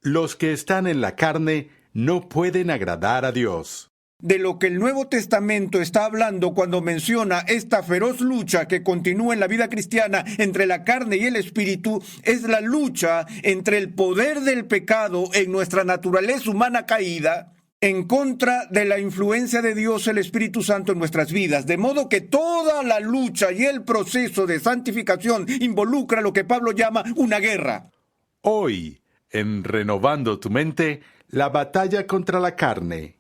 Los que están en la carne no pueden agradar a Dios. De lo que el Nuevo Testamento está hablando cuando menciona esta feroz lucha que continúa en la vida cristiana entre la carne y el espíritu es la lucha entre el poder del pecado en nuestra naturaleza humana caída en contra de la influencia de Dios, el Espíritu Santo en nuestras vidas. De modo que toda la lucha y el proceso de santificación involucra lo que Pablo llama una guerra. Hoy, en Renovando tu Mente, la batalla contra la carne.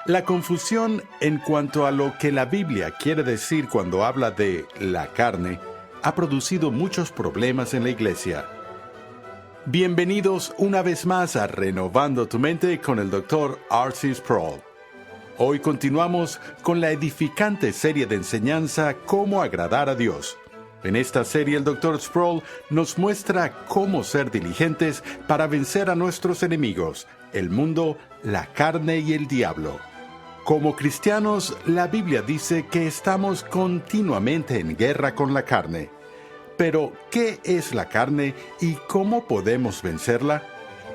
La confusión en cuanto a lo que la Biblia quiere decir cuando habla de la carne ha producido muchos problemas en la iglesia. Bienvenidos una vez más a Renovando tu Mente con el Dr. R.C. Sproul. Hoy continuamos con la edificante serie de enseñanza Cómo agradar a Dios. En esta serie el Dr. Sproul nos muestra cómo ser diligentes para vencer a nuestros enemigos, el mundo, la carne y el diablo. Como cristianos, la Biblia dice que estamos continuamente en guerra con la carne. Pero, ¿qué es la carne y cómo podemos vencerla?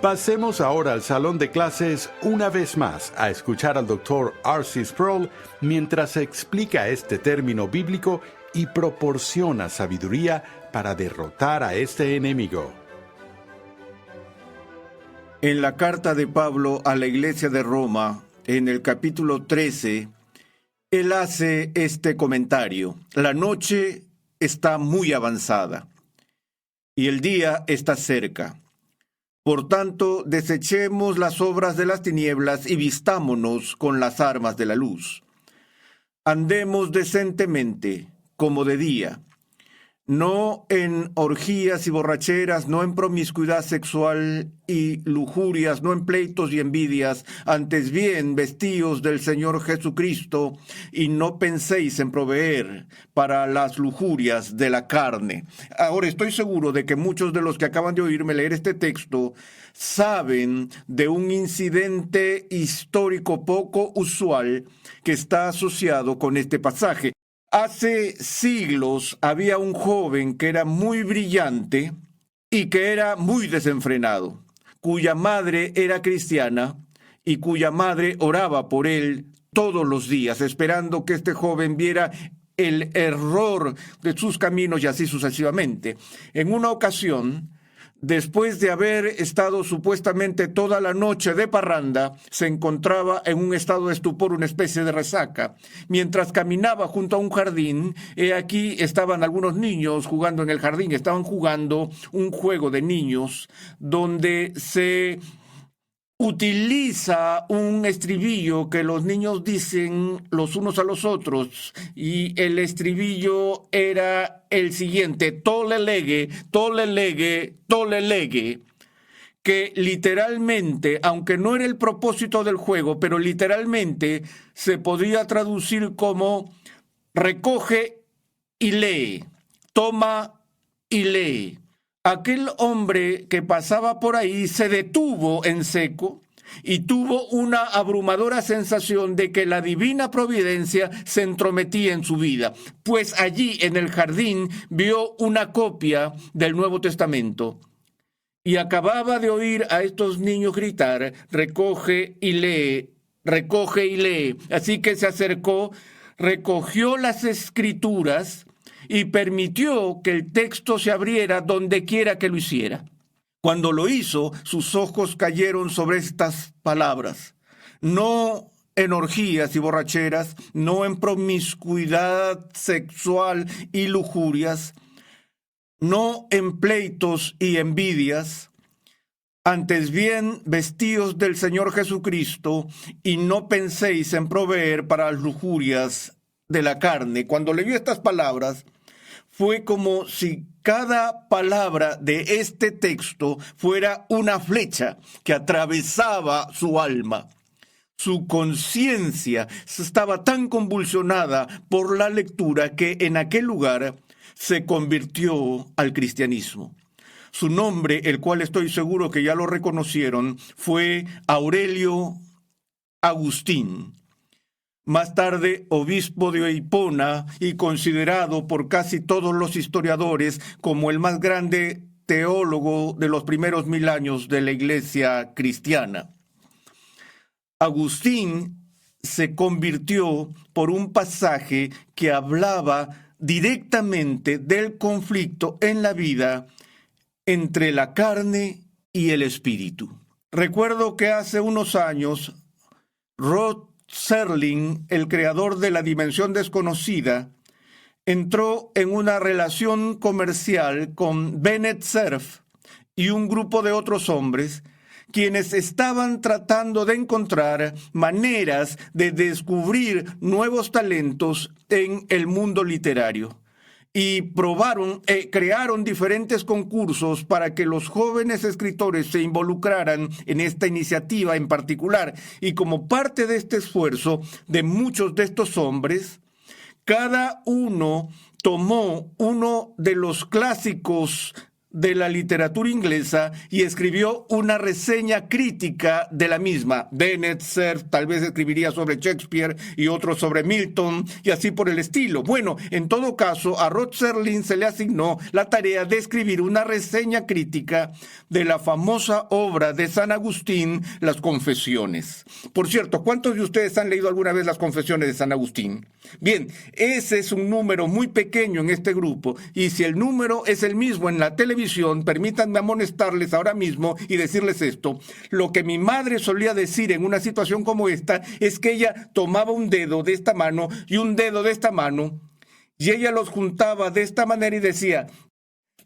Pasemos ahora al salón de clases una vez más a escuchar al Dr. R.C. Sproul mientras explica este término bíblico y proporciona sabiduría para derrotar a este enemigo. En la carta de Pablo a la iglesia de Roma, en el capítulo 13, él hace este comentario: la noche está muy avanzada y el día está cerca. Por tanto, desechemos las obras de las tinieblas y vistámonos con las armas de la luz. Andemos decentemente, como de día, no en orgías y borracheras, no en promiscuidad sexual y lujurias, no en pleitos y envidias, antes bien vestíos del Señor Jesucristo y no penséis en proveer para las lujurias de la carne. Ahora estoy seguro de que muchos de los que acaban de oírme leer este texto saben de un incidente histórico poco usual que está asociado con este pasaje. Hace siglos había un joven que era muy brillante y que era muy desenfrenado, cuya madre era cristiana y cuya madre oraba por él todos los días, esperando que este joven viera el error de sus caminos y así sucesivamente. En una ocasión, después de haber estado supuestamente toda la noche de parranda, se encontraba en un estado de estupor, una especie de resaca. Mientras caminaba junto a un jardín, aquí estaban algunos niños jugando en el jardín, estaban jugando un juego de niños donde se utiliza un estribillo que los niños dicen los unos a los otros, y el estribillo era el siguiente: tolelege, tolelege, tolelege, que literalmente, aunque no era el propósito del juego, pero literalmente se podía traducir como recoge y lee, toma y lee. Aquel hombre que pasaba por ahí se detuvo en seco y tuvo una abrumadora sensación de que la divina providencia se entrometía en su vida, pues allí en el jardín vio una copia del Nuevo Testamento y acababa de oír a estos niños gritar: recoge y lee, recoge y lee. Así que se acercó, recogió las escrituras y permitió que el texto se abriera donde quiera que lo hiciera. Cuando lo hizo, sus ojos cayeron sobre estas palabras: no en orgías y borracheras, no en promiscuidad sexual y lujurias, no en pleitos y envidias, antes bien vestíos del Señor Jesucristo y no penséis en proveer para las lujurias de la carne. Cuando leyó estas palabras, fue como si cada palabra de este texto fuera una flecha que atravesaba su alma. Su conciencia estaba tan convulsionada por la lectura que en aquel lugar se convirtió al cristianismo. Su nombre, el cual estoy seguro que ya lo reconocieron, fue Aurelio Agustín. más tarde obispo de Hipona y considerado por casi todos los historiadores como el más grande teólogo de los primeros 1000 años de la Iglesia cristiana. Agustín se convirtió por un pasaje que hablaba directamente del conflicto en la vida entre la carne y el espíritu. Recuerdo que hace unos años, Rod Serling, el creador de La Dimensión Desconocida, entró en una relación comercial con Bennett Cerf y un grupo de otros hombres quienes estaban tratando de encontrar maneras de descubrir nuevos talentos en el mundo literario. Y crearon diferentes concursos para que los jóvenes escritores se involucraran en esta iniciativa en particular. Y como parte de este esfuerzo de muchos de estos hombres, cada uno tomó uno de los clásicos de la literatura inglesa y escribió una reseña crítica de la misma. Bennett Cerf tal vez escribiría sobre Shakespeare y otro sobre Milton y así por el estilo. Bueno, en todo caso, a Rod Serling se le asignó la tarea de escribir una reseña crítica de la famosa obra de San Agustín, Las Confesiones. Por cierto, ¿cuántos de ustedes han leído alguna vez Las Confesiones de San Agustín? Bien, ese es un número muy pequeño en este grupo, y si el número es el mismo en la televisión, permítanme amonestarles ahora mismo y decirles esto. Lo que mi madre solía decir en una situación como esta es que ella tomaba un dedo de esta mano y un dedo de esta mano, y ella los juntaba de esta manera y decía: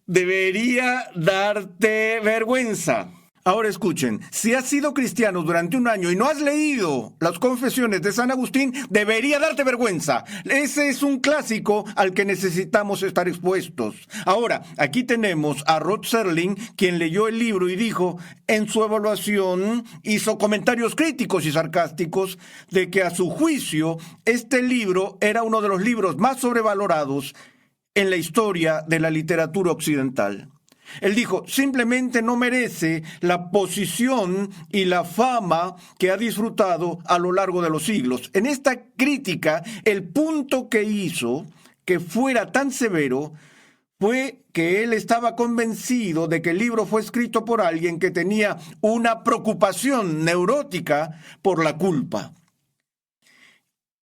debería darte vergüenza. Ahora escuchen, si has sido cristiano durante un año y no has leído Las Confesiones de San Agustín, debería darte vergüenza. Ese es un clásico al que necesitamos estar expuestos. Ahora, aquí tenemos a Rod Serling, quien leyó el libro y dijo, en su evaluación, hizo comentarios críticos y sarcásticos de que a su juicio, este libro era uno de los libros más sobrevalorados en la historia de la literatura occidental. Él dijo, simplemente no merece la posición y la fama que ha disfrutado a lo largo de los siglos. En esta crítica, el punto que hizo que fuera tan severo fue que él estaba convencido de que el libro fue escrito por alguien que tenía una preocupación neurótica por la culpa.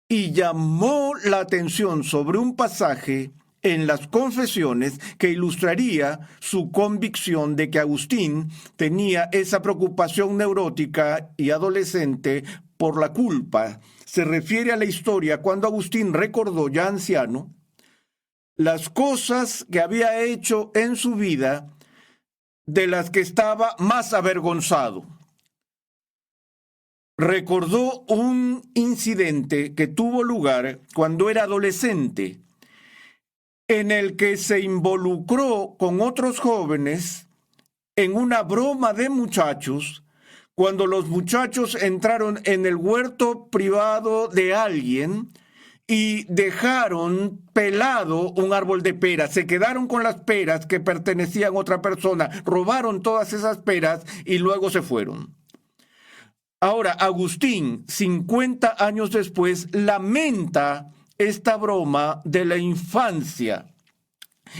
Y llamó la atención sobre un pasaje en Las Confesiones que ilustraría su convicción de que Agustín tenía esa preocupación neurótica y adolescente por la culpa. Se refiere a la historia cuando Agustín recordó, ya anciano, las cosas que había hecho en su vida de las que estaba más avergonzado. Recordó un incidente que tuvo lugar cuando era adolescente, en el que se involucró con otros jóvenes en una broma de muchachos, cuando los muchachos entraron en el huerto privado de alguien y dejaron pelado un árbol de peras. Se quedaron con las peras que pertenecían a otra persona, robaron todas esas peras y luego se fueron. Ahora, Agustín, 50 años después, lamenta esta broma de la infancia.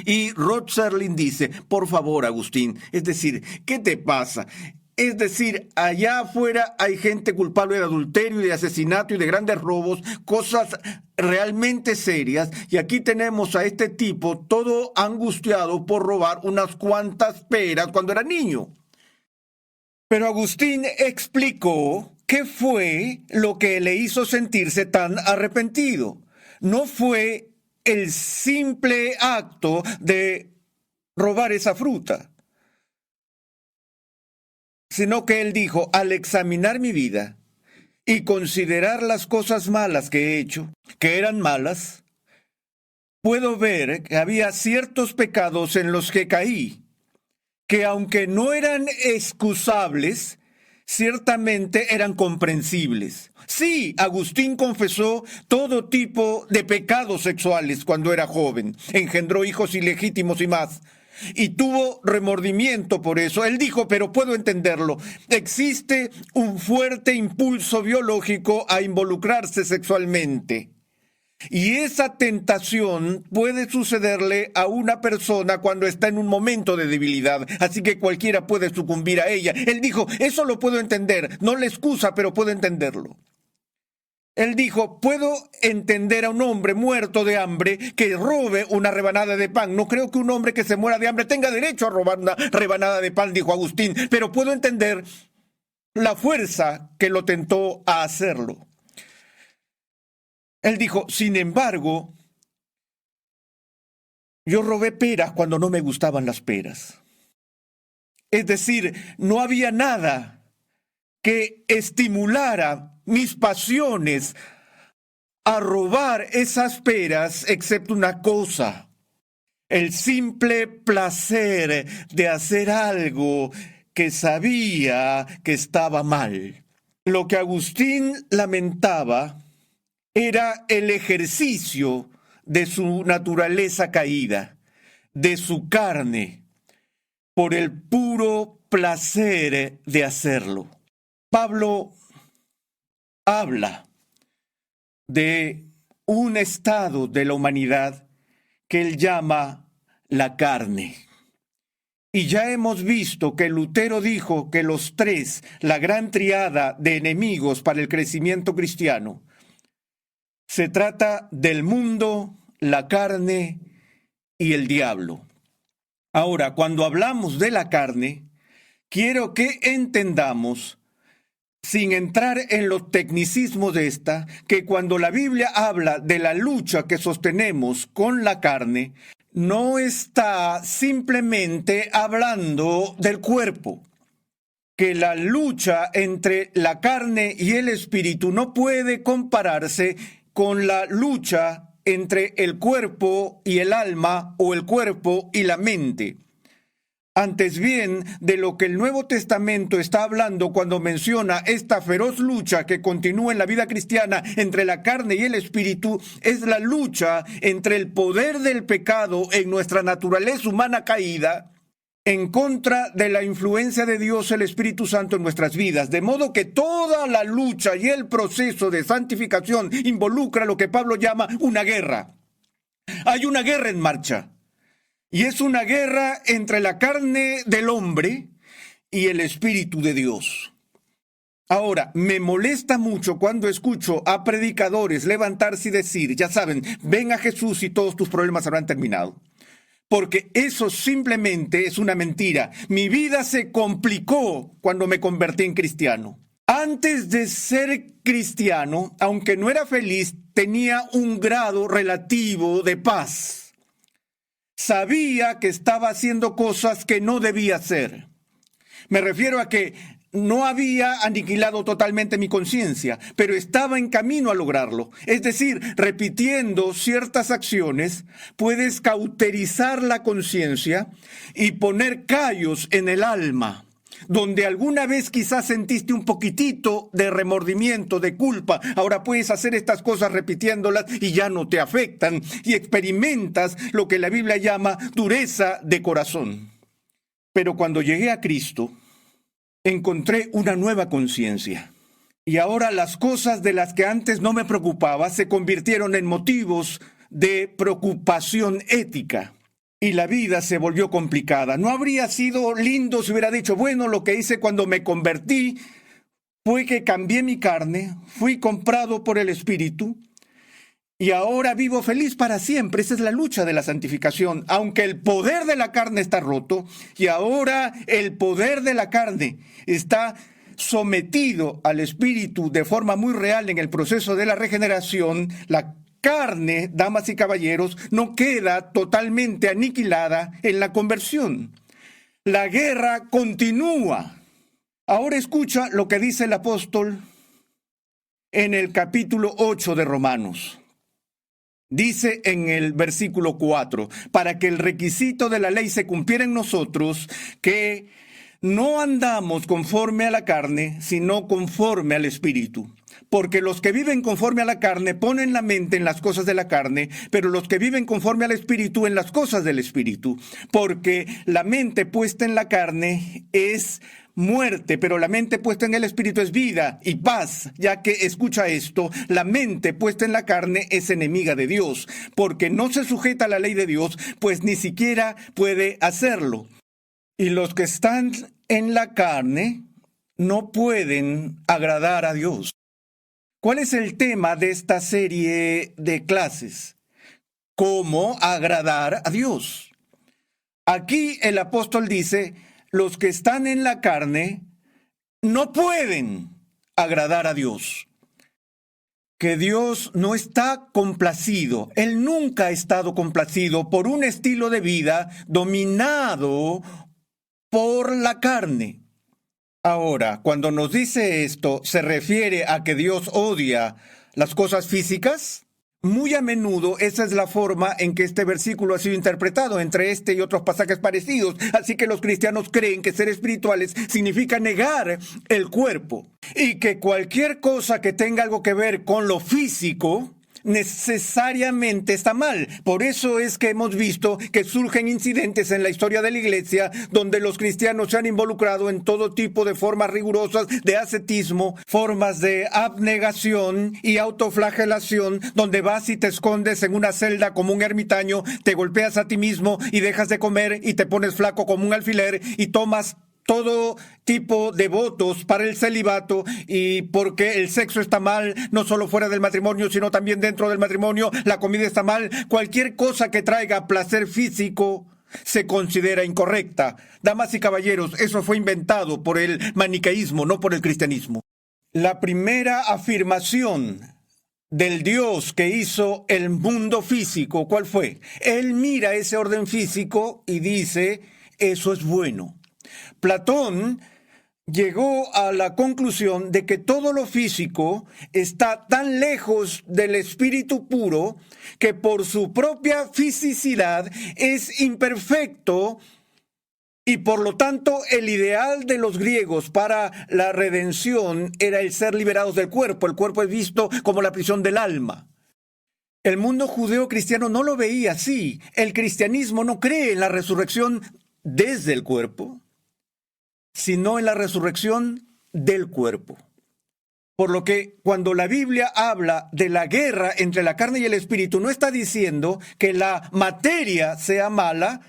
Y Rod Serling dice, por favor, Agustín, es decir, ¿qué te pasa? Es decir, allá afuera hay gente culpable de adulterio y de asesinato y de grandes robos, cosas realmente serias, y aquí tenemos a este tipo todo angustiado por robar unas cuantas peras cuando era niño. Pero Agustín explicó qué fue lo que le hizo sentirse tan arrepentido. No fue el simple acto de robar esa fruta, sino que él dijo, al examinar mi vida y considerar las cosas malas que he hecho, que eran malas, puedo ver que había ciertos pecados en los que caí, que aunque no eran excusables, ciertamente eran comprensibles. Sí, Agustín confesó todo tipo de pecados sexuales cuando era joven, engendró hijos ilegítimos y más. y tuvo remordimiento por eso. Él dijo, pero puedo entenderlo. Existe un fuerte impulso biológico a involucrarse sexualmente. Y esa tentación puede sucederle a una persona cuando está en un momento de debilidad, así que cualquiera puede sucumbir a ella. Él dijo, eso lo puedo entender, no le excusa, pero puedo entenderlo. Él dijo, puedo entender a un hombre muerto de hambre que robe una rebanada de pan. No creo que un hombre que se muera de hambre tenga derecho a robar una rebanada de pan, dijo Agustín, pero puedo entender la fuerza que lo tentó a hacerlo. Él dijo, sin embargo, yo robé peras cuando no me gustaban las peras. Es decir, no había nada que estimulara mis pasiones a robar esas peras, excepto una cosa: el simple placer de hacer algo que sabía que estaba mal. Lo que Agustín lamentaba era el ejercicio de su naturaleza caída, de su carne, por el puro placer de hacerlo. Pablo habla de un estado de la humanidad que él llama la carne. Y ya hemos visto que Lutero dijo que los tres, la gran triada de enemigos para el crecimiento cristiano, se trata del mundo, la carne y el diablo. Ahora, cuando hablamos de la carne, quiero que entendamos, sin entrar en los tecnicismos de esta, que cuando la Biblia habla de la lucha que sostenemos con la carne, no está simplemente hablando del cuerpo. Que la lucha entre la carne y el espíritu no puede compararse con la lucha entre el cuerpo y el alma o el cuerpo y la mente. Antes bien, de lo que el Nuevo Testamento está hablando cuando menciona esta feroz lucha que continúa en la vida cristiana entre la carne y el espíritu, es la lucha entre el poder del pecado en nuestra naturaleza humana caída en contra de la influencia de Dios, el Espíritu Santo, en nuestras vidas. De modo que toda la lucha y el proceso de santificación involucra lo que Pablo llama una guerra. Hay una guerra en marcha. Y es una guerra entre la carne del hombre y el Espíritu de Dios. Ahora, me molesta mucho cuando escucho a predicadores levantarse y decir, ya saben, ven a Jesús y todos tus problemas habrán terminado. Porque eso simplemente es una mentira. Mi vida se complicó cuando me convertí en cristiano. Antes de ser cristiano, aunque no era feliz, tenía un grado relativo de paz. Sabía que estaba haciendo cosas que no debía hacer. Me refiero a que no había aniquilado totalmente mi conciencia, pero estaba en camino a lograrlo. Es decir, repitiendo ciertas acciones, puedes cauterizar la conciencia y poner callos en el alma, donde alguna vez quizás sentiste un poquitito de remordimiento, de culpa. Ahora puedes hacer estas cosas repitiéndolas y ya no te afectan, y experimentas lo que la Biblia llama dureza de corazón. Pero cuando llegué a Cristo, encontré una nueva conciencia. Y ahora las cosas de las que antes no me preocupaba se convirtieron en motivos de preocupación ética. Y la vida se volvió complicada. No habría sido lindo si hubiera dicho, bueno, lo que hice cuando me convertí fue que cambié mi carne, fui comprado por el Espíritu, y ahora vivo feliz para siempre. Esa es la lucha de la santificación. Aunque el poder de la carne está roto, y ahora el poder de la carne está sometido al Espíritu de forma muy real en el proceso de la regeneración, la carne, damas y caballeros, no queda totalmente aniquilada en la conversión. La guerra continúa. Ahora escucha lo que dice el apóstol en el capítulo 8 de Romanos. Dice en el versículo 4, para que el requisito de la ley se cumpliera en nosotros, que no andamos conforme a la carne, sino conforme al Espíritu. Porque los que viven conforme a la carne ponen la mente en las cosas de la carne, pero los que viven conforme al Espíritu en las cosas del Espíritu. Porque la mente puesta en la carne es muerte, pero la mente puesta en el Espíritu es vida y paz, ya que, escucha esto, la mente puesta en la carne es enemiga de Dios, porque no se sujeta a la ley de Dios, pues ni siquiera puede hacerlo. Y los que están en la carne no pueden agradar a Dios. ¿Cuál es el tema de esta serie de clases? ¿Cómo agradar a Dios? Aquí el apóstol dice: los que están en la carne no pueden agradar a Dios. Que Dios no está complacido, Él nunca ha estado complacido por un estilo de vida dominado por la carne. Ahora, cuando nos dice esto, ¿se refiere a que Dios odia las cosas físicas? Muy a menudo esa es la forma en que este versículo ha sido interpretado entre este y otros pasajes parecidos. Así que los cristianos creen que ser espirituales significa negar el cuerpo y que cualquier cosa que tenga algo que ver con lo físico necesariamente está mal. Por eso es que hemos visto que surgen incidentes en la historia de la iglesia donde los cristianos se han involucrado en todo tipo de formas rigurosas de ascetismo, formas de abnegación y autoflagelación, donde vas y te escondes en una celda como un ermitaño, te golpeas a ti mismo y dejas de comer y te pones flaco como un alfiler y tomas todo tipo de votos para el celibato, y porque el sexo está mal, no solo fuera del matrimonio, sino también dentro del matrimonio, la comida está mal, cualquier cosa que traiga placer físico se considera incorrecta. Damas y caballeros, eso fue inventado por el maniqueísmo, no por el cristianismo. La primera afirmación del Dios que hizo el mundo físico, ¿cuál fue? Él mira ese orden físico y dice: eso es bueno. Platón llegó a la conclusión de que todo lo físico está tan lejos del espíritu puro que por su propia fisicidad es imperfecto, y por lo tanto el ideal de los griegos para la redención era el ser liberados del cuerpo. El cuerpo es visto como la prisión del alma. El mundo judeo-cristiano no lo veía así. El cristianismo no cree en la resurrección desde el cuerpo, sino en la resurrección del cuerpo. Por lo que cuando la Biblia habla de la guerra entre la carne y el espíritu, no está diciendo que la materia sea mala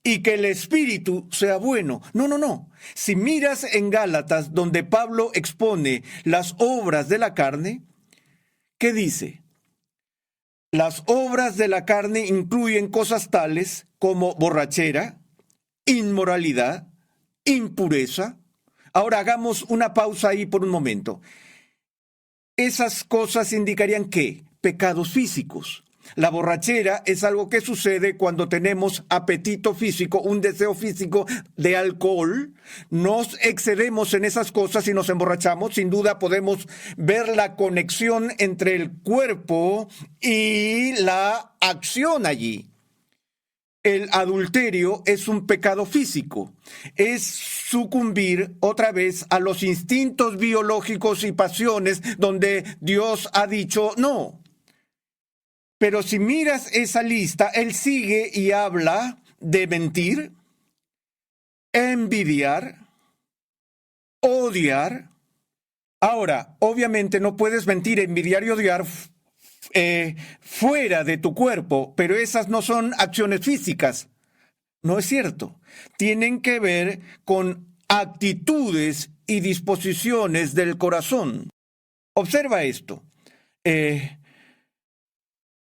y que el espíritu sea bueno. No, no, no. Si miras en Gálatas, donde Pablo expone las obras de la carne, ¿qué dice? Las obras de la carne incluyen cosas tales como borrachera, inmoralidad, impureza. Ahora hagamos una pausa ahí por un momento. Esas cosas indicarían ¿qué? Pecados físicos. La borrachera es algo que sucede cuando tenemos apetito físico, un deseo físico de alcohol. Nos excedemos en esas cosas y nos emborrachamos. Sin duda podemos ver la conexión entre el cuerpo y la acción allí. El adulterio es un pecado físico, es sucumbir otra vez a los instintos biológicos y pasiones donde Dios ha dicho no. Pero si miras esa lista, él sigue y habla de mentir, envidiar, odiar. Ahora, obviamente no puedes mentir, envidiar y odiar fuera de tu cuerpo, pero esas no son acciones físicas. No es cierto. Tienen que ver con actitudes y disposiciones del corazón. Observa esto.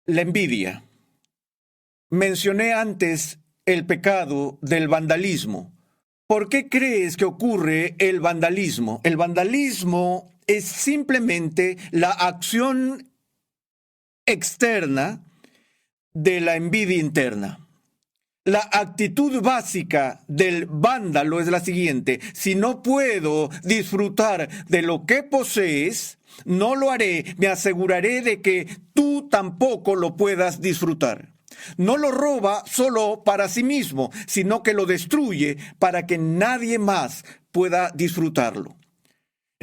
La envidia. Mencioné antes el pecado del vandalismo. ¿Por qué crees que ocurre el vandalismo? El vandalismo es simplemente la acción externa de la envidia interna. La actitud básica del vándalo es la siguiente: si no puedo disfrutar de lo que posees, no lo haré, me aseguraré de que tú tampoco lo puedas disfrutar. No lo roba solo para sí mismo, sino que lo destruye para que nadie más pueda disfrutarlo.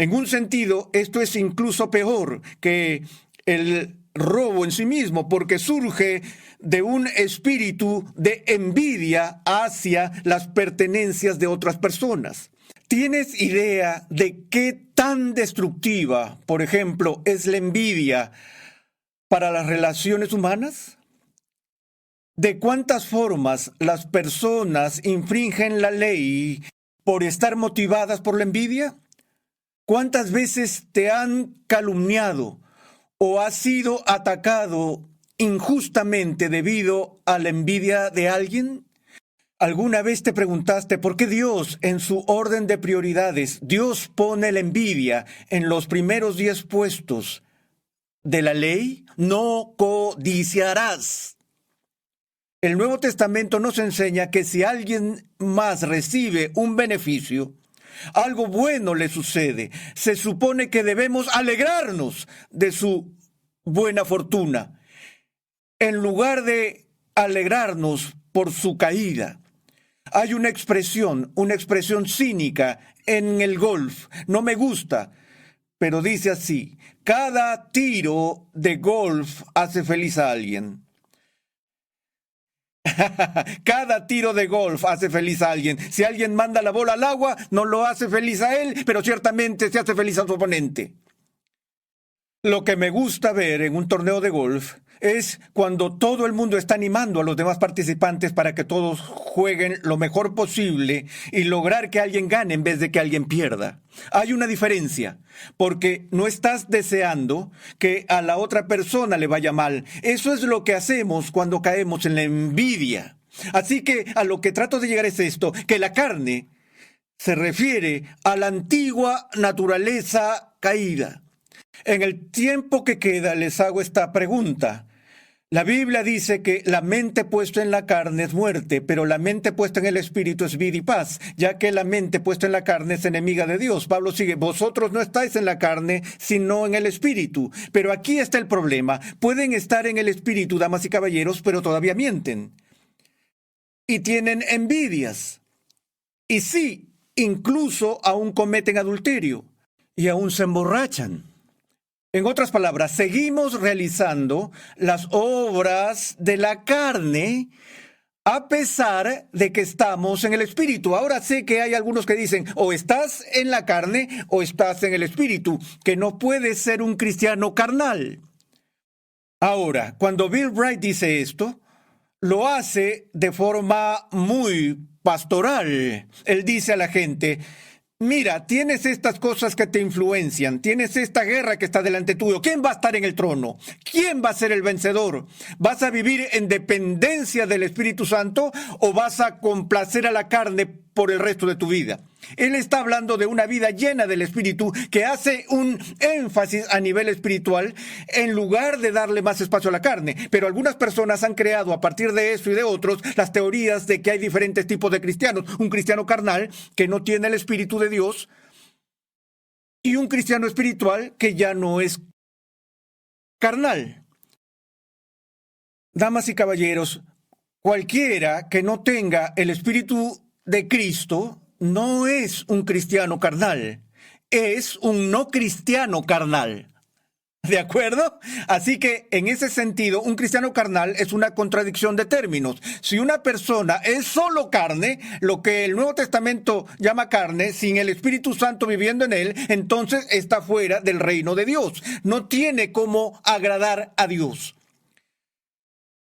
En un sentido, esto es incluso peor que el robo en sí mismo, porque surge de un espíritu de envidia hacia las pertenencias de otras personas. ¿Tienes idea de qué tan destructiva, por ejemplo, es la envidia para las relaciones humanas? ¿De cuántas formas las personas infringen la ley por estar motivadas por la envidia? ¿Cuántas veces te han calumniado o has sido atacado injustamente debido a la envidia de alguien? ¿Alguna vez te preguntaste por qué Dios, en su orden de prioridades, Dios pone la envidia en los primeros 10 puestos de la ley? No codiciarás. El Nuevo Testamento nos enseña que si alguien más recibe un beneficio, algo bueno le sucede, se supone que debemos alegrarnos de su buena fortuna, en lugar de alegrarnos por su caída. Hay una expresión cínica en el golf. No me gusta, pero dice así: cada tiro de golf hace feliz a alguien. Cada tiro de golf hace feliz a alguien. Si alguien manda la bola al agua, no lo hace feliz a él, pero ciertamente se hace feliz a su oponente. Lo que me gusta ver en un torneo de golf es cuando todo el mundo está animando a los demás participantes para que todos jueguen lo mejor posible y lograr que alguien gane en vez de que alguien pierda. Hay una diferencia, porque no estás deseando que a la otra persona le vaya mal. Eso es lo que hacemos cuando caemos en la envidia. Así que a lo que trato de llegar es esto, que la carne se refiere a la antigua naturaleza caída. En el tiempo que queda les hago esta pregunta. La Biblia dice que la mente puesta en la carne es muerte, pero la mente puesta en el Espíritu es vida y paz, ya que la mente puesta en la carne es enemiga de Dios. Pablo sigue: vosotros no estáis en la carne, sino en el Espíritu. Pero aquí está el problema. Pueden estar en el Espíritu, damas y caballeros, pero todavía mienten. Y tienen envidias. Y sí, incluso aún cometen adulterio. Y aún se emborrachan. En otras palabras, seguimos realizando las obras de la carne a pesar de que estamos en el Espíritu. Ahora sé que hay algunos que dicen: o estás en la carne o estás en el Espíritu, que no puedes ser un cristiano carnal. Ahora, cuando Bill Bright dice esto, lo hace de forma muy pastoral. Él dice a la gente: mira, tienes estas cosas que te influencian, tienes esta guerra que está delante tuyo. ¿Quién va a estar en el trono? ¿Quién va a ser el vencedor? ¿Vas a vivir en dependencia del Espíritu Santo o vas a complacer a la carne por el resto de tu vida? Él está hablando de una vida llena del Espíritu que hace un énfasis a nivel espiritual en lugar de darle más espacio a la carne. Pero algunas personas han creado a partir de eso y de otros las teorías de que hay diferentes tipos de cristianos. Un cristiano carnal que no tiene el Espíritu de Dios y un cristiano espiritual que ya no es carnal. Damas y caballeros, cualquiera que no tenga el Espíritu de Cristo no es un cristiano carnal, es un no cristiano carnal. ¿De acuerdo? Así que, en ese sentido, un cristiano carnal es una contradicción de términos. Si una persona es solo carne, lo que el Nuevo Testamento llama carne, sin el Espíritu Santo viviendo en él, entonces está fuera del reino de Dios. No tiene cómo agradar a Dios.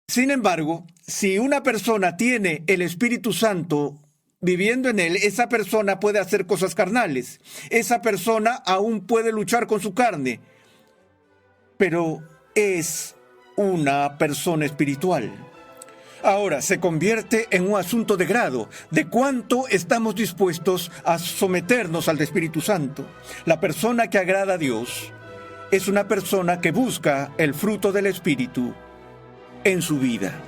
Sin embargo, si una persona tiene el Espíritu Santo viviendo en él, esa persona puede hacer cosas carnales. Esa persona aún puede luchar con su carne, pero es una persona espiritual. Ahora se convierte en un asunto de grado, de cuánto estamos dispuestos a someternos al Espíritu Santo. La persona que agrada a Dios es una persona que busca el fruto del Espíritu en su vida.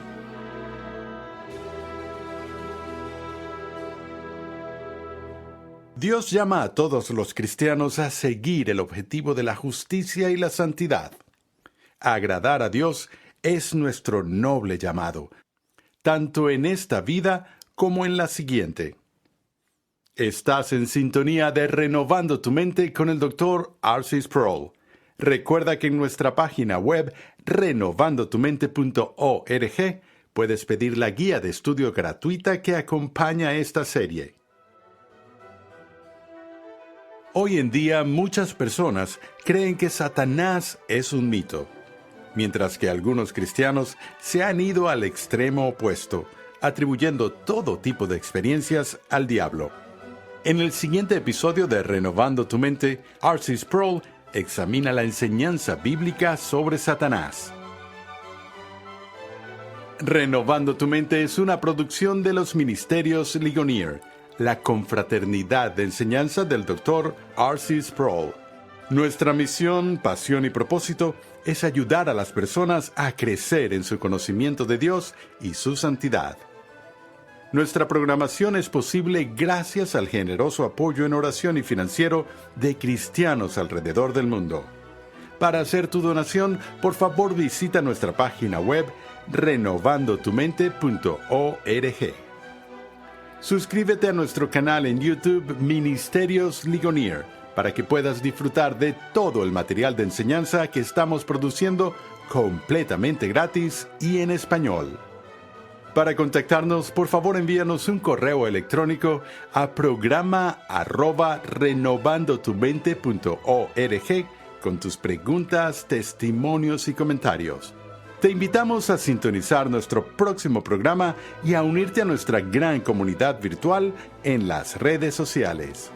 Dios llama a todos los cristianos a seguir el objetivo de la justicia y la santidad. Agradar a Dios es nuestro noble llamado, tanto en esta vida como en la siguiente. Estás en sintonía de Renovando tu Mente con el Dr. R.C. Sproul. Recuerda que en nuestra página web renovandotumente.org puedes pedir la guía de estudio gratuita que acompaña esta serie. Hoy en día muchas personas creen que Satanás es un mito, mientras que algunos cristianos se han ido al extremo opuesto, atribuyendo todo tipo de experiencias al diablo. En el siguiente episodio de Renovando tu Mente, R.C. Sproul examina la enseñanza bíblica sobre Satanás. Renovando tu Mente es una producción de los Ministerios Ligonier, la confraternidad de enseñanza del Dr. R.C. Sproul. Nuestra misión, pasión y propósito es ayudar a las personas a crecer en su conocimiento de Dios y su santidad. Nuestra programación es posible gracias al generoso apoyo en oración y financiero de cristianos alrededor del mundo. Para hacer tu donación, por favor visita nuestra página web renovandotumente.org. Suscríbete a nuestro canal en YouTube Ministerios Ligonier para que puedas disfrutar de todo el material de enseñanza que estamos produciendo completamente gratis y en español. Para contactarnos, por favor envíanos un correo electrónico a programa@renovandotumente.org con tus preguntas, testimonios y comentarios. Te invitamos a sintonizar nuestro próximo programa y a unirte a nuestra gran comunidad virtual en las redes sociales.